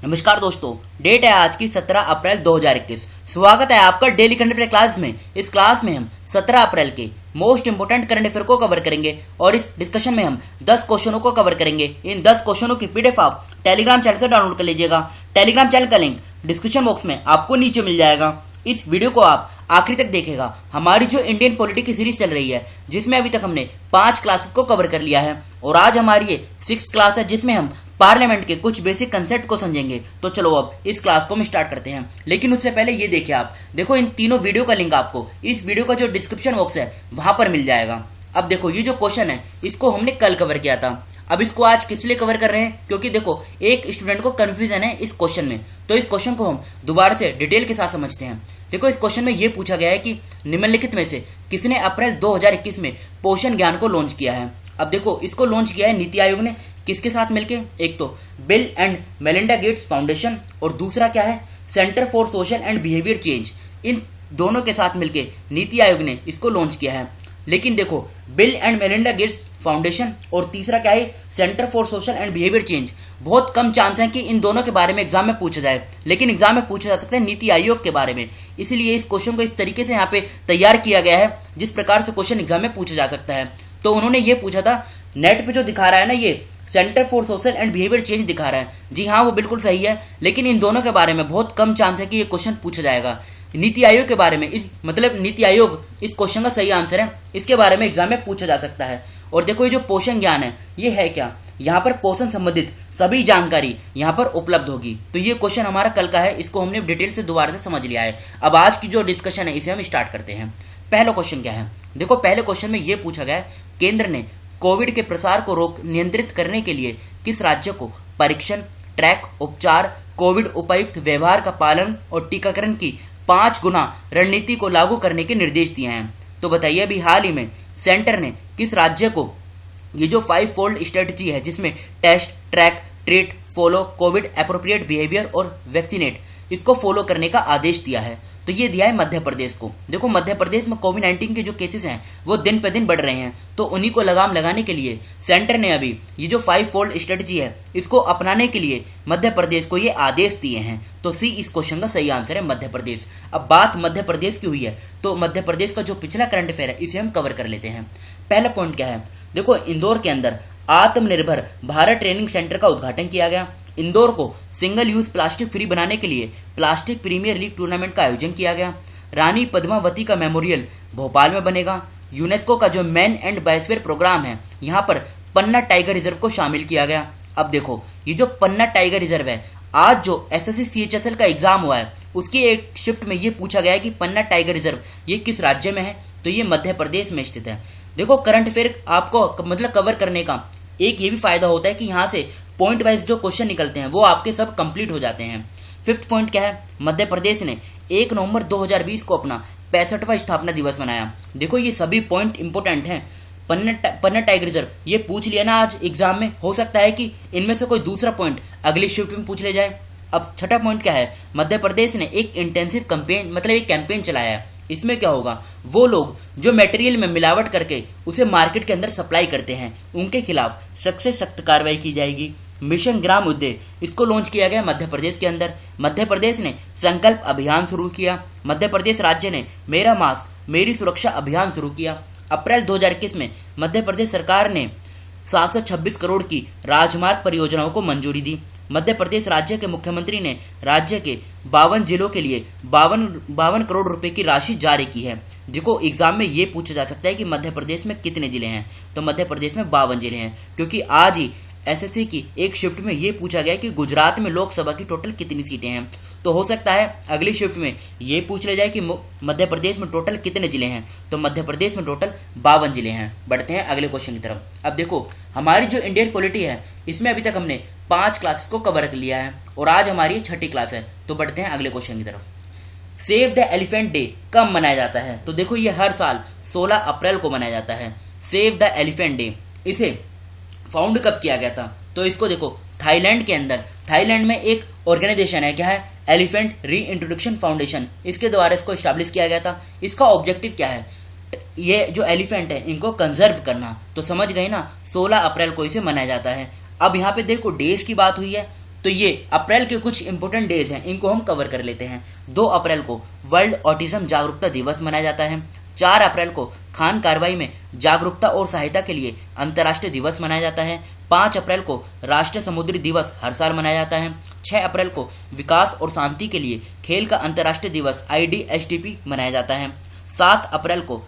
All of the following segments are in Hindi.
नमस्कार दोस्तों, डेट है आज की 17 अप्रैल 2021। स्वागत है आपका डेली करंट अफेयर क्लास में। इस क्लास में हम 17 अप्रैल के मोस्ट इंपोर्टेंट करंट अफेयर को कवर करेंगे और इस डिस्कशन में हम 10 क्वेश्चनों को कवर करेंगे। इन 10 क्वेश्चनों की पीडीएफ आप टेलीग्राम चैनल से डाउनलोड कर लीजिएगा। टेलीग्राम चैनल का लिंक डिस्क्रिप्शन बॉक्स में आपको नीचे मिल जाएगा। इस वीडियो को आप आखिरी तक देखेगा। हमारी जो इंडियन पॉलिटी की सीरीज चल रही है, जिसमें अभी तक हमने 5 क्लासेस को कवर कर लिया है और आज हमारी ये 6th क्लास है, जिसमें हम पार्लियामेंट के कुछ बेसिक कंसेप्ट को समझेंगे। तो चलो अब इस क्लास को हम स्टार्ट करते हैं, लेकिन उससे पहले ये देखिए, आप देखो इन तीनों वीडियो का लिंक आपको इस वीडियो का जो डिस्क्रिप्शन बॉक्स है वहां पर मिल जाएगा। अब देखो, ये जो क्वेश्चन है इसको हमने कल कवर किया था। अब इसको आज किस लिए कवर कर रहे हैं, क्योंकि देखो एक स्टूडेंट को कंफ्यूजन है इस क्वेश्चन में, तो इस क्वेश्चन को हम दोबारा से डिटेल के साथ समझते हैं। देखो, इस क्वेश्चन में यह पूछा गया है कि निम्नलिखित में से किसने अप्रैल 2021 में पोषण ज्ञान को लॉन्च किया है। अब देखो, इसको लॉन्च किया है नीति आयोग ने। किसके साथ मिलके? एक तो Bill and Melinda Gates Foundation और दूसरा क्या है, centre for social and behaviour change. इन दोनों के साथ मिलके नीति आयोग ने इसको लॉन्च किया है। लेकिन देखो, bill and Melinda Gates Foundation और तीसरा क्या है, centre for social and behaviour change, बहुत कम चांस है कि इन दोनों के बारे में एग्जाम में पूछा जाए, लेकिन एग्जाम में पूछा जा सकता है नीति आयोग के बारे में। इसलिए इस क्वेश्चन को इस तरीके से यहाँ पे तैयार किया गया है जिस प्रकार से क्वेश्चन एग्जाम में पूछा जा सकता है। तो उन्होंने ये पूछा था, नेट पे जो दिखा रहा है ना, ये centre for social and behaviour change दिखा रहा है। जी हाँ, वो बिल्कुल सही है, लेकिन इन दोनों के बारे में बहुत कम चांस है कि ये क्वेश्चन पूछा जाएगा। नीति आयोग के बारे में नीति आयोग इस क्वेश्चन का सही आंसर है, इसके बारे में एग्जाम में पूछा जा सकता है। और देखो, ये जो पोषण ज्ञान है ये है क्या, यहाँ पर पोषण संबंधित सभी जानकारी यहाँ पर उपलब्ध होगी। तो ये क्वेश्चन हमारा कल का है, इसको हमने डिटेल से दोबारा से समझ लिया है। अब आज की जो डिस्कशन है इसे हम स्टार्ट करते हैं। पहला क्वेश्चन क्या है, देखो पहले क्वेश्चन में ये पूछा गया है, केंद्र ने कोविड के प्रसार को नियंत्रित करने के लिए किस राज्य को परीक्षण, ट्रैक, उपचार, कोविड उपयुक्त व्यवहार का पालन और टीकाकरण की 5 गुना रणनीति को लागू करने के निर्देश दिए हैं। तो बताइए, अभी हाल ही में सेंटर ने किस राज्य को ये जो 5 फोल्ड स्ट्रेटजी है, जिसमें test, track, treat, follow, COVID appropriate behaviour और वैक्सीनेट, इसको फॉलो करने का आदेश दिया है। तो ये दिया है मध्य प्रदेश को। देखो, मध्य प्रदेश में कोविड-19 के जो केसेस हैं वो दिन पे दिन बढ़ रहे हैं, तो उन्हीं को लगाम लगाने के लिए सेंटर ने अभी ये जो 5 फोल्ड स्ट्रेटजी है इसको अपनाने के लिए मध्य प्रदेश को ये आदेश दिए हैं। तो सी इस क्वेश्चन का सही आंसर है, मध्य प्रदेश। अब बात मध्य प्रदेश की हुई है, तो मध्य प्रदेश का जो पिछला करंट अफेयर है इसे हम कवर कर लेते हैं। पहला पॉइंट क्या है, देखो इंदौर के अंदर आत्मनिर्भर भारत ट्रेनिंग सेंटर का उद्घाटन किया गया। इंदौर को सिंगल यूज प्लास्टिक फ्री बनाने के लिए प्लास्टिक प्रीमियर लीग टूर्नामेंट का आयोजन किया गया। रानी पद्मावती का मेमोरियल भोपाल में बनेगा। यूनेस्को का जो मैन एंड बायोस्फीयर प्रोग्राम है, यहाँ पर पन्ना टाइगर रिजर्व को शामिल किया गया। अब देखो, ये जो पन्ना टाइगर रिजर्व है, आज जो एसएससी CHSL का एग्जाम हुआ है उसकी एक शिफ्ट में ये पूछा गया है कि पन्ना टाइगर रिजर्व ये किस राज्य में है, तो ये मध्य प्रदेश में स्थित है। देखो, करंट अफेयर आपको कवर करने का एक ये भी फायदा होता है कि यहाँ से पॉइंट वाइज जो क्वेश्चन निकलते हैं वो आपके सब कंप्लीट हो जाते हैं। 5th पॉइंट क्या है, मध्य प्रदेश ने 1 नवंबर 2020 को अपना 65वां स्थापना दिवस मनाया। देखो, ये सभी पॉइंट इंपोर्टेंट हैं। पन्ना टाइगर रिजर्व ये पूछ लिया ना आज एग्जाम में, हो सकता है कि इनमें से कोई दूसरा पॉइंट अगली शिफ्ट में पूछ ले जाए। अब छठा पॉइंट क्या है, मध्य प्रदेश ने एक इंटेंसिव कैंपेन एक कैंपेन चलाया है। इसमें क्या होगा, वो लोग जो मटेरियल में मिलावट करके उसे मार्केट के अंदर सप्लाई करते हैं उनके खिलाफ सख्त से सख्त कार्रवाई की जाएगी। मिशन ग्राम उद्योग इसको लॉन्च किया गया मध्य प्रदेश के अंदर। मध्य प्रदेश ने संकल्प अभियान शुरू किया। मध्य प्रदेश राज्य ने मेरा मास्क मेरी सुरक्षा अभियान शुरू किया। अप्रैल 2021 में मध्य प्रदेश सरकार ने 726 करोड़ की राजमार्ग परियोजनाओं को मंजूरी दी। मध्य प्रदेश राज्य के मुख्यमंत्री ने राज्य के 52 जिलों के लिए 52 करोड़ रुपए की राशि जारी की है। देखो, एग्जाम में ये पूछा जा सकता है कि मध्य प्रदेश में कितने जिले हैं, तो मध्य प्रदेश में 52 जिले हैं, क्योंकि आज ही एसएससी की एक शिफ्ट में ये पूछा गया कि गुजरात में लोकसभा की टोटल कितनी सीटें हैं। तो हो सकता है अगली शिफ्ट में ये पूछ ले जाए कि मध्य प्रदेश में टोटल कितने जिले हैं, तो मध्य प्रदेश में टोटल 52 जिले हैं। बढ़ते हैं अगले क्वेश्चन की तरफ। अब देखो, हमारी जो इंडियन पॉलिटी है इसमें अभी तक हमने 5 क्लासेस को कवर कर लिया है और आज हमारी 6ठी क्लास है। तो बढ़ते हैं अगले क्वेश्चन की तरफ। सेव द एलिफेंट डे कब मनाया जाता है, तो देखो ये हर साल 16 अप्रैल को मनाया जाता है। सेव द एलिफेंट डे इसे फाउंड कब किया गया था, तो इसको देखो थाईलैंड के अंदर, थाईलैंड में एक ऑर्गेनाइजेशन है, क्या है, एलिफेंट री इंट्रोडक्शन फाउंडेशन, इसके द्वारा इसको स्टैब्लिश किया गया था। इसका ऑब्जेक्टिव क्या है, ये जो एलिफेंट है इनको कंजर्व करना। तो समझ गए ना, 16 अप्रैल को इसे मनाया जाता है। अब यहाँ पे देखो डेज की बात हुई है, तो ये अप्रैल के कुछ इंपोर्टेंट डेज हैं, इनको हम कवर कर लेते हैं। 2 अप्रैल को वर्ल्ड ऑटिज्म जागरूकता दिवस मनाया जाता है। 4 अप्रैल को खान कार्रवाई में जागरूकता और सहायता के लिए अंतर्राष्ट्रीय दिवस मनाया जाता है। 5 अप्रैल को राष्ट्रीय समुद्री दिवस हर साल मनाया जाता है। 6 अप्रैल को विकास और शांति के लिए खेल का अंतर्राष्ट्रीय दिवस IDSTP मनाया जाता है। 7 अप्रैल को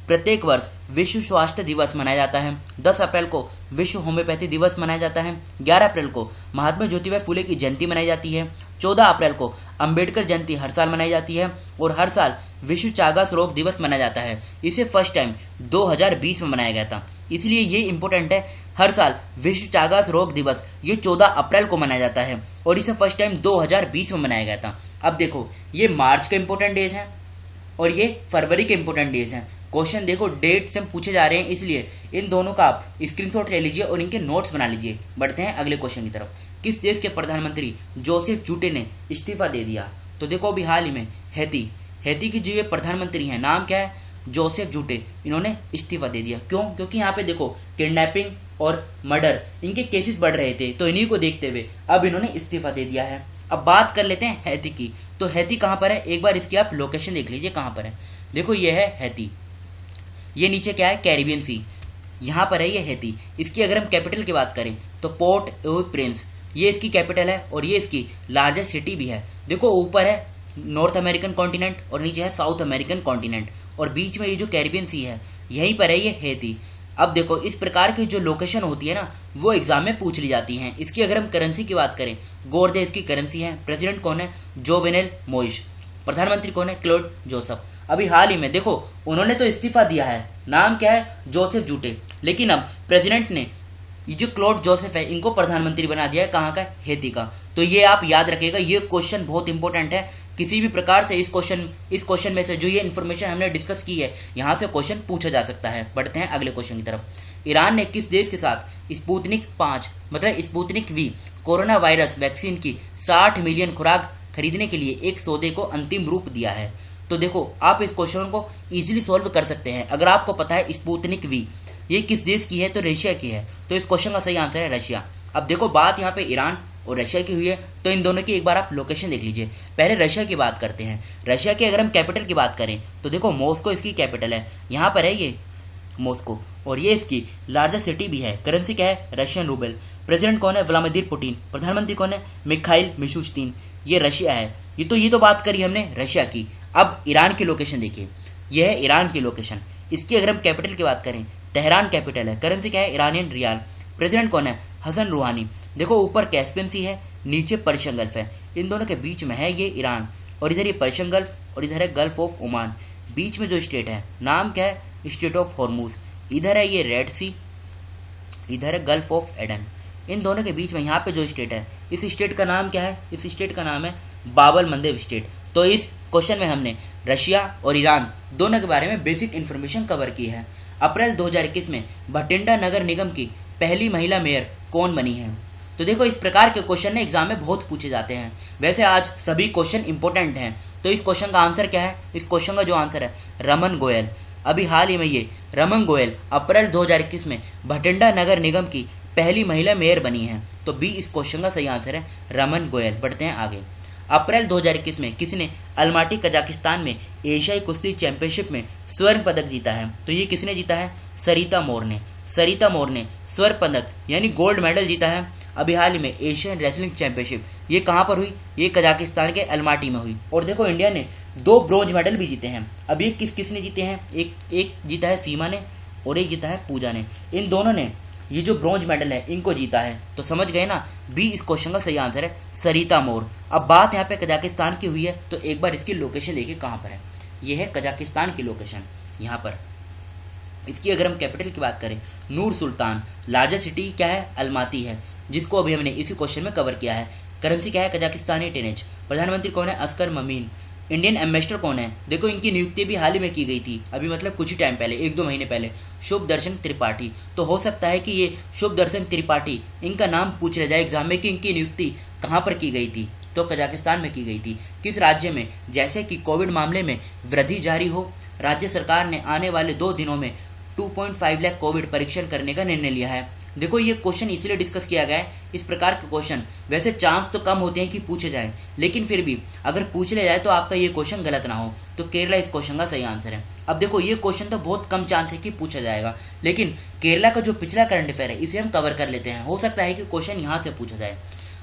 प्रत्येक वर्ष विश्व स्वास्थ्य दिवस मनाया जाता है। 10 अप्रैल को विश्व होम्योपैथी दिवस मनाया जाता है। 11 अप्रैल को महात्मा ज्योतिबा फुले की जयंती मनाई जाती है। 14 अप्रैल को अंबेडकर जयंती हर साल मनाई जाती है और हर साल विश्व चागास रोग दिवस मनाया जाता है। इसे फर्स्ट टाइम 2020 में मनाया गया था, इसलिए ये इंपॉर्टेंट है। हर साल विश्व चागास रोग दिवस ये 14 अप्रैल को मनाया जाता है और इसे फर्स्ट टाइम 2020 में मनाया गया था। अब देखो, ये मार्च के इंपॉर्टेंट डेज हैं और ये फरवरी के इंपॉर्टेंट डेज हैं। क्वेश्चन देखो डेट से हम पूछे जा रहे हैं, इसलिए इन दोनों का आप स्क्रीनशॉट ले लीजिए और इनके नोट्स बना लीजिए। बढ़ते हैं अगले क्वेश्चन की तरफ। किस देश के प्रधानमंत्री जोसेफ जूटे ने इस्तीफा दे दिया? तो देखो अभी हाल ही में हैती की जो ये प्रधानमंत्री हैं, नाम क्या है? जोसेफ जूटे। इन्होंने इस्तीफा दे दिया। क्यों? क्योंकि यहाँ पे देखो किडनैपिंग और मर्डर इनके केसेस बढ़ रहे थे, तो इन्हीं को देखते हुए अब इन्होंने इस्तीफा दे दिया है। अब बात कर लेते हैं हैती की। तो हैती कहाँ पर है? एक बार इसकी आप लोकेशन देख लीजिए कहाँ पर है। देखो ये है हैती, ये नीचे क्या है? कैरिबियन सी, यहाँ पर है ये हैती। इसकी अगर हम कैपिटल की बात करें तो पोर्ट ओ प्रिंस, ये इसकी कैपिटल है और ये इसकी लार्जेस्ट सिटी भी है। देखो ऊपर है नॉर्थ अमेरिकन कॉन्टिनेंट और नीचे है साउथ अमेरिकन कॉन्टिनेंट और बीच में ये जो कैरिबियन सी है यहीं पर है ये हैती। अब देखो इस प्रकार की जो लोकेशन होती है ना, वो एग्जाम में पूछ ली जाती हैं। इसकी अगर हम करेंसी की बात करें, गोरदे इसकी करेंसी है। प्रेसिडेंट कौन है? Jovenel Moise. प्रधानमंत्री कौन है? Claude Joseph. अभी हाल ही में देखो उन्होंने तो इस्तीफा दिया है, नाम क्या है? जोसेफ जूटे। लेकिन अब प्रेसिडेंट ने ये जो क्लॉड जोसेफ है इनको प्रधानमंत्री बना दिया है। कहाँ का? हैती का। तो ये आप याद रखिएगा, ये क्वेश्चन बहुत इंपॉर्टेंट है। किसी भी प्रकार से इस क्वेश्चन में से जो ये इन्फॉर्मेशन हमने डिस्कस की है, यहाँ से क्वेश्चन पूछा जा सकता है। बढ़ते हैं अगले क्वेश्चन की तरफ। ईरान ने किस देश के साथ स्पुतनिक 5 मतलब Sputnik V corona virus vaccine की 60 मिलियन खुराक खरीदने के लिए एक सौदे को अंतिम रूप दिया है? तो देखो आप इस क्वेश्चन को इजीली सॉल्व कर सकते हैं अगर आपको पता है स्पुतनिक वी ये किस देश की है, तो रशिया की है। तो इस क्वेश्चन का सही आंसर है रशिया। अब देखो बात यहाँ पे ईरान और रशिया की हुई है, तो इन दोनों की एक बार आप लोकेशन देख लीजिए। पहले रशिया की बात करते हैं। रशिया की अगर हम कैपिटल की बात करें तो देखो मॉस्को इसकी कैपिटल है, यहाँ पर है ये मॉस्को और ये इसकी लार्जेस्ट सिटी भी है। करेंसी क्या है? Russian rouble. प्रेसिडेंट कौन है? Vladimir Putin. प्रधानमंत्री कौन है? Mikhail Mishustin. ये रशिया है। ये तो बात करी हमने रशिया की। अब ईरान की लोकेशन देखिए, यह है ईरान की लोकेशन। इसकी अगर हम कैपिटल की बात करें, तेहरान कैपिटल है। करेंसी क्या है? ईरानियन रियाल। प्रेसिडेंट कौन है? हसन रूहानी। देखो ऊपर कैस्पियन सी है, नीचे पर्शियन गल्फ है, इन दोनों के बीच में है ये ईरान और इधर ये पर्शियन गल्फ और इधर है गल्फ ऑफ ओमान। बीच में जो स्टेट है नाम क्या है? State of Hormuz. इधर है ये रेड सी, इधर है गल्फ ऑफ एडन। इन दोनों के बीच में यहाँ पे जो स्टेट है, इस स्टेट का नाम क्या है? इस स्टेट का नाम है बाबल मंदेब स्टेट। तो इस क्वेश्चन में हमने रशिया और ईरान दोनों के बारे में बेसिक इन्फॉर्मेशन कवर की है। अप्रैल 2021 में भटिंडा नगर निगम की पहली महिला मेयर कौन बनी है? तो देखो इस प्रकार के क्वेश्चन एग्जाम में बहुत पूछे जाते हैं। वैसे आज सभी क्वेश्चन इंपॉर्टेंट हैं, तो इस क्वेश्चन का आंसर क्या है? इस क्वेश्चन का जो आंसर है रमन गोयल। अभी हाल ही में ये रमन गोयल अप्रैल 2021 में भटिंडा नगर निगम की पहली महिला मेयर बनी है। तो बी इस क्वेश्चन का सही आंसर है रमन गोयल। बढ़ते हैं आगे। अप्रैल 2021 में किसने अल्माटी कजाकिस्तान में एशियाई कुश्ती चैंपियनशिप में स्वर्ण पदक जीता है? तो ये किसने जीता है? सरिता मोर ने। सरिता मोर ने स्वर्ण पदक यानी गोल्ड मेडल जीता है अभी हाल ही में एशियन रेसलिंग चैंपियनशिप। ये कहाँ पर हुई? ये कजाकिस्तान के अल्माटी में हुई। और देखो इंडिया ने 2 ब्रॉन्ज मेडल भी जीते हैं। अब ये किसने जीते हैं? एक जीता है सीमा ने और एक जीता है पूजा ने। इन दोनों ने ये जो ब्रॉन्ज मेडल है इनको जीता है। तो समझ गए ना, बी इस क्वेश्चन का सही आंसर है सरिता मोर। अब बात यहाँ पे कजाकिस्तान की हुई है, तो एक बार इसकी लोकेशन देखिए कहाँ पर है। ये है कजाकिस्तान की लोकेशन, यहाँ पर। इसकी अगर हम कैपिटल की बात करें, नूर सुल्तान। लार्जेस्ट सिटी क्या है? अलमाती है, जिसको अभी हमने इसी क्वेश्चन में कवर किया है। करेंसी क्या है? कजाकिस्तानी टेनेज। प्रधानमंत्री कौन है? अस्कर ममीन। इंडियन एम्बेसडर कौन है? देखो इनकी नियुक्ति भी हाल ही में की गई थी, अभी मतलब कुछ ही टाइम पहले, 1-2 महीने पहले। शुभ दर्शन त्रिपाठी। तो हो सकता है कि ये शुभ दर्शन त्रिपाठी इनका नाम पूछ लिया जाए एग्जाम में कि इनकी नियुक्ति कहाँ पर की गई थी? तो कजाकिस्तान में की गई थी। किस राज्य में? जैसे कि कोविड मामले में वृद्धि जारी हो, राज्य सरकार ने आने वाले 2 दिनों में 2.5 लाख कोविड परीक्षण करने का निर्णय लिया है। देखो ये क्वेश्चन इसलिए डिस्कस किया गया है, इस प्रकार के क्वेश्चन वैसे चांस तो कम होते हैं कि पूछे जाए, लेकिन फिर भी अगर पूछ लिया जाए तो आपका ये क्वेश्चन गलत ना हो, तो केरला इस क्वेश्चन का सही आंसर है। अब देखो ये क्वेश्चन तो बहुत कम चांस है कि पूछा जाएगा, लेकिन केरला का जो पिछला करंट अफेयर है इसे हम कवर कर लेते हैं, हो सकता है कि क्वेश्चन यहाँ से पूछा जाए।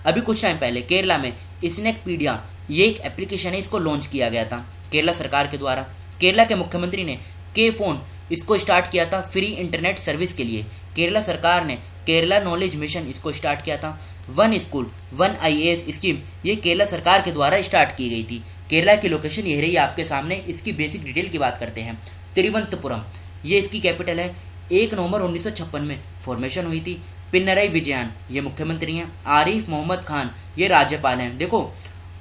अभी कुछ टाइम पहले केरला में स्नैकपीडिया ये एक एप्लीकेशन है, इसको लॉन्च किया गया था केरला सरकार के द्वारा। केरला के मुख्यमंत्री ने के फोन इसको स्टार्ट किया था फ्री इंटरनेट सर्विस के लिए। केरला सरकार ने केरला नॉलेज मिशन इसको स्टार्ट किया था। One school one IAS scheme ये केरला सरकार के द्वारा स्टार्ट की गई थी। केरला की लोकेशन ये रही आपके सामने। इसकी बेसिक डिटेल की बात करते हैं। तिरुवनंतपुरम ये इसकी कैपिटल है। 1 नवंबर 1956 में फॉर्मेशन हुई थी। पिनरई विजयन ये मुख्यमंत्री हैं। आरिफ मोहम्मद खान ये राज्यपाल हैं। देखो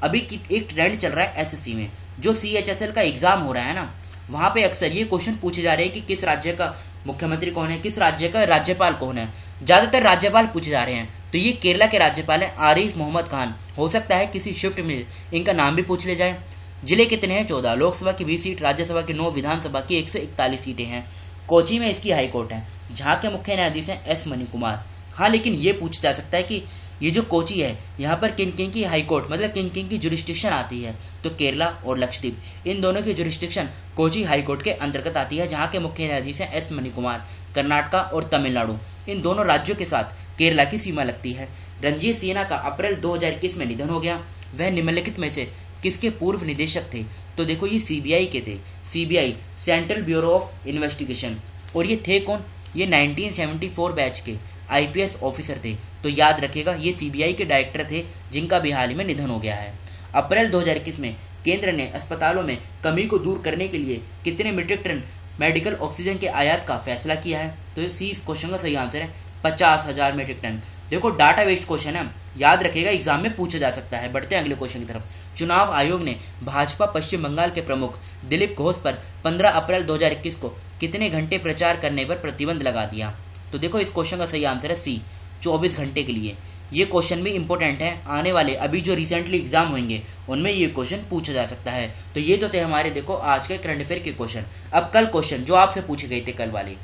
अभी एक ट्रेंड चल रहा है एसएससी में, जो CHSL का एग्जाम हो रहा है ना, वहाँ पे अक्सर ये क्वेश्चन पूछे जा रहे हैं कि किस राज्य का मुख्यमंत्री कौन है, किस राज्य का राज्यपाल कौन है। ज़्यादातर राज्यपाल पूछे जा रहे हैं, तो ये केरला के राज्यपाल हैं आरिफ मोहम्मद खान। हो सकता है किसी शिफ्ट में इनका नाम भी पूछ ले जाए। जिले कितने हैं? 14। लोकसभा की 20 सीट, राज्यसभा की 9, विधानसभा की 141 सीटें हैं। कोची में इसकी हाईकोर्ट है, जहाँ के मुख्य न्यायाधीश हैं S मणिकुमार। हाँ, लेकिन ये पूछा जा सकता है कि ये जो कोची है यहाँ पर किन किन की हाई कोर्ट मतलब किन किन की जुरिस्डिक्शन आती है, तो केरला और लक्षद्वीप इन दोनों की जुरिस्डिक्शन कोची हाई कोर्ट के अंतर्गत आती है, जहाँ के मुख्य न्यायाधीश हैं S मणिकुमार। कर्नाटका और तमिलनाडु इन दोनों राज्यों के साथ केरला की सीमा लगती है। रणजीत सिन्हा का अप्रैल 2021 में निधन हो गया। वह निम्नलिखित में से किसके पूर्व निदेशक थे? तो देखो ये CBI के थे। CBI central bureau of investigation. और ये थे कौन? ये 1974 बैच के IPS ऑफिसर थे। तो याद रखिएगा ये CBI के डायरेक्टर थे, जिनका भी हाल ही में निधन हो गया है। अप्रैल 2021 में केंद्र ने अस्पतालों में कमी को दूर करने के लिए कितने मीट्रिक टन मेडिकल ऑक्सीजन के आयात का फैसला किया है? तो सी इस क्वेश्चन का सही आंसर है 50,000 मीट्रिक टन। देखो डाटा वेस्ट क्वेश्चन है, याद रखिएगा एग्जाम में पूछा जा सकता है। बढ़ते हैं अगले क्वेश्चन की तरफ। चुनाव आयोग ने भाजपा पश्चिम बंगाल के प्रमुख दिलीप घोष पर 15 अप्रैल 2021 को कितने घंटे प्रचार करने पर प्रतिबंध लगा दिया? तो देखो इस क्वेश्चन का सही आंसर है सी 24 घंटे के लिए। ये क्वेश्चन भी इंपॉर्टेंट है, आने वाले अभी जो रिसेंटली एग्जाम होंगे उनमें ये क्वेश्चन पूछा जा सकता है। तो ये तो थे हमारे देखो आज के करंट अफेयर के क्वेश्चन। अब कल क्वेश्चन जो आपसे पूछे गए थे कल वाले,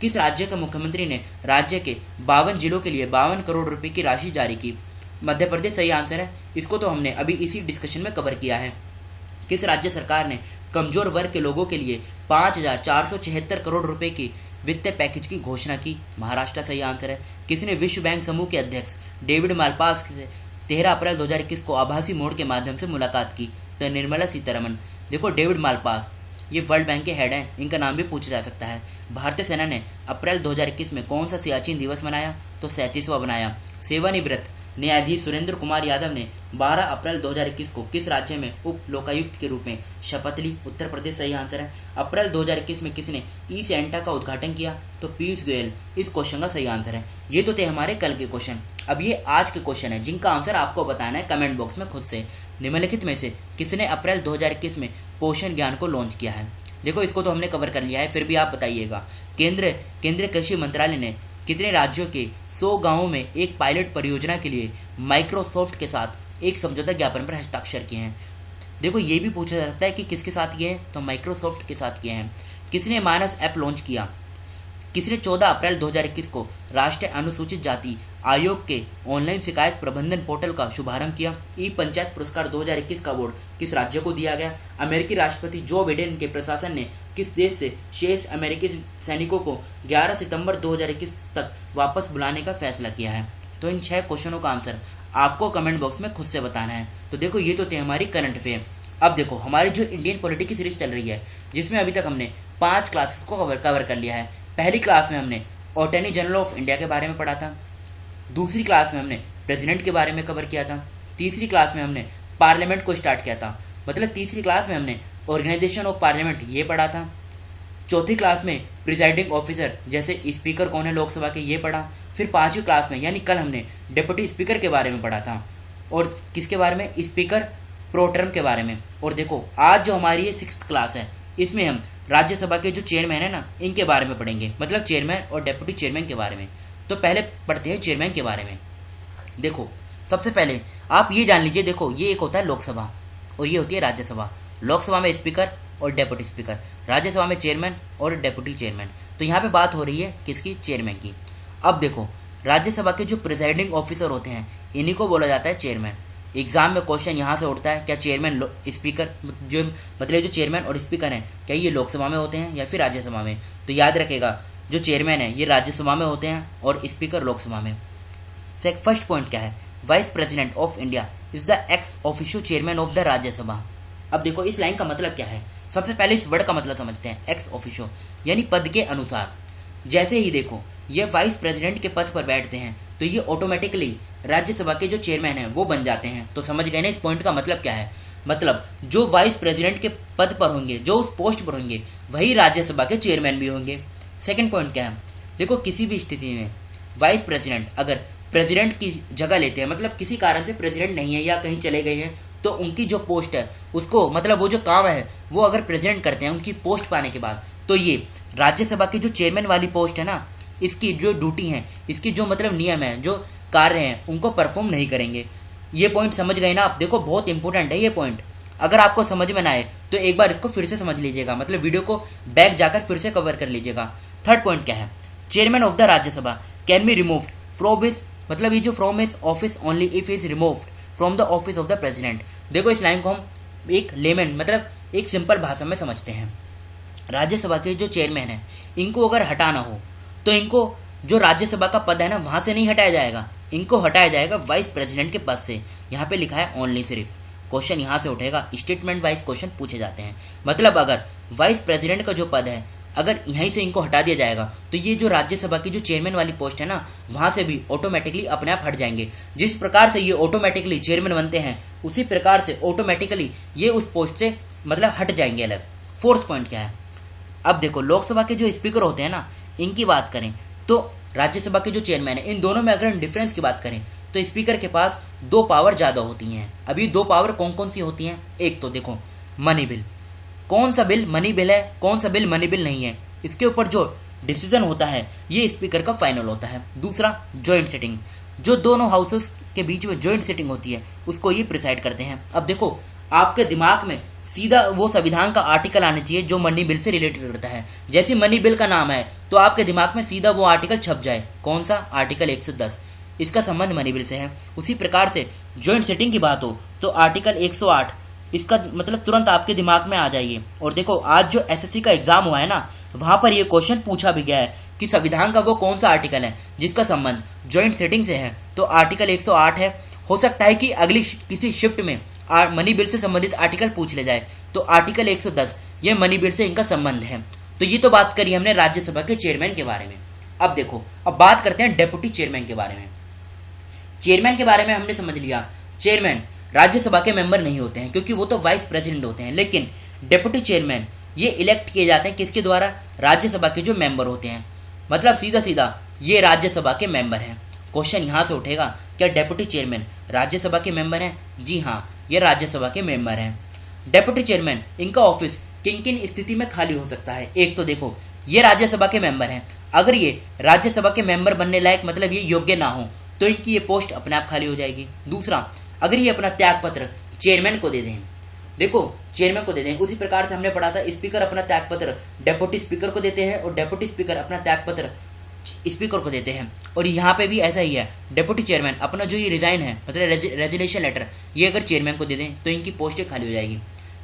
किस राज्य के मुख्यमंत्री ने राज्य के 52 जिलों के लिए 52 करोड़ रुपए की राशि जारी की? मध्य प्रदेश सही आंसर है। इसको तो हमने अभी इसी डिस्कशन में कवर किया है। किस राज्य सरकार ने कमजोर वर्ग के लोगों के लिए 5,476 करोड़ रुपए की वित्तीय पैकेज की घोषणा की? महाराष्ट्र सही आंसर है। किसने विश्व बैंक समूह के अध्यक्ष डेविड मालपास से 13 अप्रैल 2021 को आभासी मोड के माध्यम से मुलाकात की? तो निर्मला सीतारमण। देखो डेविड मालपास ये वर्ल्ड बैंक के हेड हैं, इनका नाम भी पूछा जा सकता है। भारतीय सेना ने अप्रैल 2021 में कौन सा सियाचिन दिवस मनाया? तो 37वां बनाया। सेवानिवृत्त न्यायाधीश सुरेंद्र कुमार यादव ने 12 अप्रैल 2021 को किस राज्य में उप लोकायुक्त के रूप में शपथ ली? उत्तर प्रदेश सही आंसर है। अप्रैल 2021 में किसने ई सेंटा का उद्घाटन किया? तो पीयूष गोयल इस क्वेश्चन का सही आंसर है। ये तो थे हमारे कल के क्वेश्चन। अब ये आज के क्वेश्चन है जिनका आंसर आपको बताना है कमेंट बॉक्स में खुद से। निम्नलिखित में से किसने अप्रैल 2021 में पोषण ज्ञान को लॉन्च किया है? देखो इसको तो हमने कवर कर लिया है, फिर भी आप बताइएगा। केंद्रीय कृषि मंत्रालय ने कितने राज्यों के 100 गांवों में एक पायलट परियोजना के लिए माइक्रोसॉफ्ट के साथ एक समझौता ज्ञापन पर हस्ताक्षर किए हैं? देखो ये भी पूछा जा सकता है कि किसके साथ किए हैं, तो माइक्रोसॉफ्ट के साथ किए हैं। किसने मानस ऐप लॉन्च किया? किसने 14 अप्रैल 2021 को राष्ट्रीय अनुसूचित जाति आयोग के ऑनलाइन शिकायत प्रबंधन पोर्टल का शुभारंभ किया? ई पंचायत पुरस्कार 2021 का अवार्ड किस राज्य को दिया गया? अमेरिकी राष्ट्रपति जो बाइडेन के प्रशासन ने किस देश से शेष अमेरिकी सैनिकों को 11 सितंबर 2021 तक वापस बुलाने का फैसला किया है? तो इन 6 क्वेश्चनों का आंसर आपको कमेंट बॉक्स में खुद से बताना है। तो देखो ये तो थे हमारी करंट अफेयर। अब देखो हमारी जो इंडियन पॉलिटी की सीरीज चल रही है, जिसमें अभी तक हमने 5 क्लासेस को कवर कर लिया है। पहली क्लास में हमने अटॉर्नी जनरल ऑफ इंडिया के बारे में पढ़ा था। दूसरी क्लास में हमने प्रेसिडेंट के बारे में कवर किया था। तीसरी क्लास में हमने पार्लियामेंट को स्टार्ट किया था, मतलब तीसरी क्लास में हमने ऑर्गेनाइजेशन ऑफ पार्लियामेंट ये पढ़ा था। चौथी क्लास में प्रिजाइडिंग ऑफिसर जैसे स्पीकर कौन है लोकसभा के ये पढ़ा। फिर 5वीं क्लास में यानी कल हमने डिप्टी स्पीकर के बारे में पढ़ा था, और किसके बारे में? स्पीकर प्रो टर्म के बारे में। और देखो आज जो हमारी ये 6th क्लास है, इसमें हम राज्यसभा के जो चेयरमैन है ना, इनके बारे में पढ़ेंगे, मतलब चेयरमैन और डेप्यूटी चेयरमैन के बारे में। तो पहले पढ़ते हैं चेयरमैन के बारे में। देखो सबसे पहले आप ये जान लीजिए, देखो ये एक होता है लोकसभा और ये होती है राज्यसभा। लोकसभा में स्पीकर और डेप्यूटी स्पीकर, राज्यसभा में चेयरमैन और डेप्यूटी चेयरमैन। तो यहाँ पे बात हो रही है किसकी? चेयरमैन की। अब देखो राज्यसभा के जो प्रिसाइडिंग ऑफिसर होते हैं इन्हीं को बोला जाता है चेयरमैन। एग्जाम में क्वेश्चन यहाँ से उठता है, क्या चेयरमैन स्पीकर जो मतलब जो चेयरमैन और स्पीकर हैं क्या ये लोकसभा में होते हैं या फिर राज्यसभा में? तो याद रखेगा जो चेयरमैन है ये राज्यसभा में होते हैं और स्पीकर लोकसभा में। फर्स्ट पॉइंट क्या है, vice president of India is the ex officio chairman of the Rajya Sabha. अब देखो इस लाइन का मतलब क्या है, सबसे पहले इस वर्ड का मतलब समझते हैं। एक्स ऑफिशियो यानी पद के अनुसार। जैसे ही देखो ये वाइस प्रेसिडेंट के पद पर बैठते हैं तो ये ऑटोमेटिकली राज्यसभा के जो चेयरमैन हैं वो बन जाते हैं। तो समझ गए ना इस पॉइंट का मतलब क्या है, मतलब जो वाइस प्रेसिडेंट के पद पर होंगे, जो उस पोस्ट पर होंगे, वही राज्यसभा के चेयरमैन भी होंगे। सेकंड पॉइंट क्या है, देखो किसी भी स्थिति में वाइस प्रेसिडेंट अगर प्रेसिडेंट की जगह लेते हैं, मतलब किसी कारण से प्रेसिडेंट नहीं है या कहीं चले गए हैं, तो उनकी जो पोस्ट है उसको मतलब वो जो काम है वो अगर प्रेसिडेंट करते हैं उनकी पोस्ट पाने के बाद, तो ये राज्यसभा की जो चेयरमैन वाली पोस्ट है ना, इसकी जो ड्यूटी है, इसकी जो मतलब नियम है, जो कार्य हैं, उनको परफॉर्म नहीं करेंगे। ये पॉइंट समझ गए ना आप? देखो बहुत इंपॉर्टेंट है ये पॉइंट। अगर आपको समझ में ना आए तो एक बार इसको फिर से समझ लीजिएगा, मतलब वीडियो को बैक जाकर फिर से कवर कर लीजिएगा। थर्ड पॉइंट क्या है, chairman of the Rajya Sabha can be removed from his, मतलब ये जो from his office only if is removed from the office of the president. देखो इस लाइन को हम एक लेमन मतलब एक सिंपल भाषा में समझते हैं। राज्यसभा के जो चेयरमैन है इनको अगर हटाना हो तो इनको जो राज्यसभा का पद है ना वहां से नहीं हटाया जाएगा, इनको हटाया जाएगा वाइस प्रेसिडेंट के पद से। यहाँ पे लिखा है ओनली, सिर्फ। क्वेश्चन यहाँ से उठेगा, स्टेटमेंट वाइज क्वेश्चन पूछे जाते हैं। मतलब अगर वाइस प्रेसिडेंट का जो पद है अगर यहीं से इनको हटा दिया जाएगा तो ये जो राज्यसभा की जो चेयरमैन वाली पोस्ट है ना वहां से भी ऑटोमेटिकली अपने आप हट जाएंगे। जिस प्रकार से ये ऑटोमेटिकली चेयरमैन बनते हैं उसी प्रकार से ऑटोमेटिकली ये उस पोस्ट से मतलब हट जाएंगे अलग। फोर्थ पॉइंट क्या है, अब देखो लोकसभा के जो स्पीकर होते हैं ना इनकी बात करें तो राज्यसभा के जो चेयरमैन है इन दोनों में अगर हम डिफरेंस की बात करें तो स्पीकर के पास 2 पावर ज़्यादा होती हैं। अभी 2 पावर कौन कौन सी होती हैं, एक तो देखो मनी बिल, कौन सा बिल मनी बिल है, कौन सा बिल मनी बिल नहीं है, इसके ऊपर जो डिसीजन होता है ये स्पीकर का फाइनल होता है। दूसरा जॉइंट सिटिंग, जो दोनों हाउसेस के बीच में जॉइंट सिटिंग होती है उसको ये प्रिसाइड करते हैं। अब देखो आपके दिमाग में सीधा वो संविधान का आर्टिकल आना चाहिए जो मनी बिल से रिलेटेड रहता है। जैसे मनी बिल का नाम है तो आपके दिमाग में सीधा वो आर्टिकल छप जाए, कौन सा, आर्टिकल 110, इसका संबंध मनी बिल से है। उसी प्रकार से जॉइंट सेटिंग की बात हो तो आर्टिकल 108 इसका मतलब तुरंत आपके दिमाग में आ जाइए। और देखो आज जो एसएससी का एग्जाम हुआ है ना वहां पर ये क्वेश्चन पूछा भी गया है कि संविधान का वो कौन सा आर्टिकल है जिसका संबंध जॉइंट सेटिंग से है, तो आर्टिकल 108 है। हो सकता है कि अगली किसी शिफ्ट में मनी बिल से संबंधित आर्टिकल पूछ ले जाए तो आर्टिकल 110 ये मनी बिल से इनका संबंध है। तो ये तो बात करी हमने राज्यसभा के चेयरमैन के बारे में। अब देखो अब बात करते हैं डेप्यूटी चेयरमैन के बारे में। चेयरमैन के बारे में हमने समझ लिया, चेयरमैन राज्यसभा के मेंबर नहीं होते हैं क्योंकि वो तो वाइस प्रेसिडेंट होते हैं, लेकिन डेप्यूटी चेयरमैन ये इलेक्ट किए जाते हैं किसके द्वारा, राज्यसभा के जो मेंबर होते हैं। मतलब सीधा सीधा ये राज्यसभा के मेंबर हैं। क्वेश्चन यहाँ से उठेगा, क्या डेप्यूटी चेयरमैन राज्यसभा के मेंबर हैं? जी हाँ, ये राज्यसभा के मेंबर हैं। डेप्यूटी चेयरमैन इनका ऑफिस किन किन स्थिति में खाली हो सकता है, एक तो देखो ये राज्यसभा के मेंबर हैं, अगर ये राज्यसभा के मेंबर बनने लायक मतलब ये योग्य ना हो तो इनकी ये पोस्ट अपने आप खाली हो जाएगी। दूसरा, अगर ये अपना त्याग पत्र चेयरमैन को दे दें, देखो चेयरमैन को दे दें, उसी प्रकार से हमने पढ़ा था स्पीकर अपना त्याग पत्र डेप्यूटी स्पीकर को देते हैं और डेप्यूटी स्पीकर अपना त्याग पत्र स्पीकर को देते हैं। और यहाँ पे भी ऐसा ही है, डेप्यूटी चेयरमैन अपना जो ये रिजाइन है मतलब रेजिग्नेशन लेटर ये अगर चेयरमैन को दे दें तो इनकी पोस्टें खाली हो जाएगी।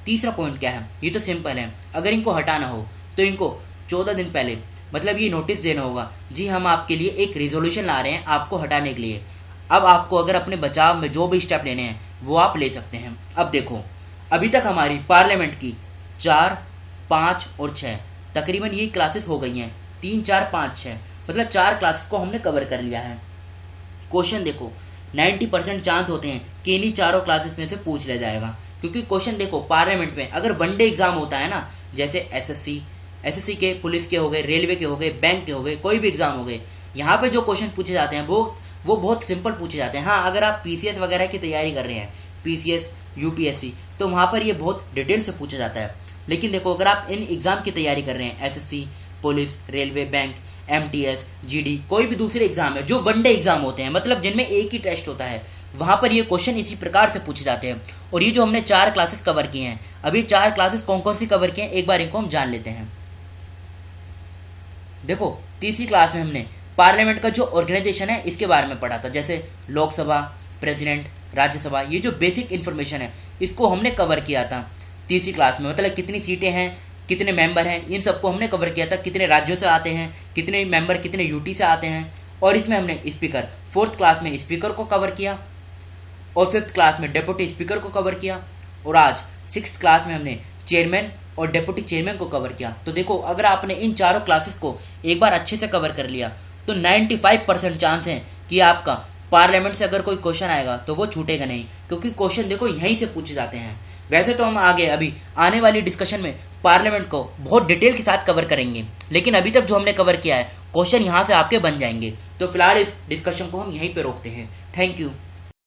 तीसरा पॉइंट क्या है, ये तो सिंपल है, अगर इनको हटाना हो तो इनको 14 दिन पहले मतलब ये नोटिस देना होगा, जी हम आपके लिए एक रिजोल्यूशन ला रहे हैं आपको हटाने के लिए। अब आपको अगर अपने बचाव में जो भी स्टेप लेने हैं वो आप ले सकते हैं। अब देखो अभी तक हमारी पार्लियामेंट की 4, 5 और 6 तकरीबन ये क्लासेस हो गई हैं, 3, 4, 5, 6 मतलब 4 क्लासेस को हमने कवर कर लिया है। क्वेश्चन देखो 90% चांस होते हैं कि इन्हीं चारों क्लासेस में से पूछ लिया जाएगा, क्योंकि क्वेश्चन देखो पार्लियामेंट में अगर वनडे एग्जाम होता है ना, जैसे एसएससी के, पुलिस के हो गए, रेलवे के हो गए, बैंक के हो गए, कोई भी एग्जाम हो गए, यहाँ पे जो क्वेश्चन पूछे जाते हैं वो बहुत सिंपल पूछे जाते हैं। हाँ अगर आप पीसीएस वगैरह की तैयारी कर रहे हैं, पीसीएस यूपीएससी, तो वहाँ पर ये बहुत डिटेल से पूछा जाता है। लेकिन देखो अगर आप इन एग्जाम की तैयारी कर रहे हैं, SSC, police, railway, bank, MTS, GD, कोई भी दूसरे एग्जाम है जो वनडे एग्जाम होते हैं मतलब जिनमें एक ही टेस्ट होता है, वहाँ पर ये क्वेश्चन इसी प्रकार से पूछे जाते हैं। और ये जो हमने 4 क्लासेस कवर किए हैं, अभी 4 क्लासेस कौन कौन सी कवर किए हैं एक बार इनको हम जान लेते हैं। देखो तीसरी क्लास में हमने पार्लियामेंट का जो ऑर्गेनाइजेशन है इसके बारे में पढ़ा था, जैसे लोकसभा, प्रेसिडेंट, राज्यसभा, ये जो बेसिक इन्फॉर्मेशन है इसको हमने कवर किया था तीसरी क्लास में। मतलब कितनी सीटें हैं, कितने मेंबर हैं, इन सबको हमने कवर किया था, कितने राज्यों से आते हैं, कितने मेंबर कितने यूटी से आते हैं। और इसमें हमने स्पीकर, फोर्थ क्लास में स्पीकर को कवर किया और फिफ्थ क्लास में डेप्यूटी स्पीकर को कवर किया और आज सिक्स क्लास में हमने चेयरमैन और डेप्यूटी चेयरमैन को कवर किया। तो देखो, अगर आपने इन चारों क्लासेस को एक बार अच्छे से कवर कर लिया तो 95% चांस है कि आपका पार्लियामेंट से अगर कोई क्वेश्चन आएगा तो वो छूटेगा नहीं, क्योंकि क्वेश्चन देखो यहीं से पूछे जाते हैं। वैसे तो हम आगे अभी आने वाली डिस्कशन में पार्लियामेंट को बहुत डिटेल के साथ कवर करेंगे, लेकिन अभी तक जो हमने कवर किया है क्वेश्चन यहाँ से आपके बन जाएंगे। तो फिलहाल इस डिस्कशन को हम यहीं पे रोकते हैं। Thank you.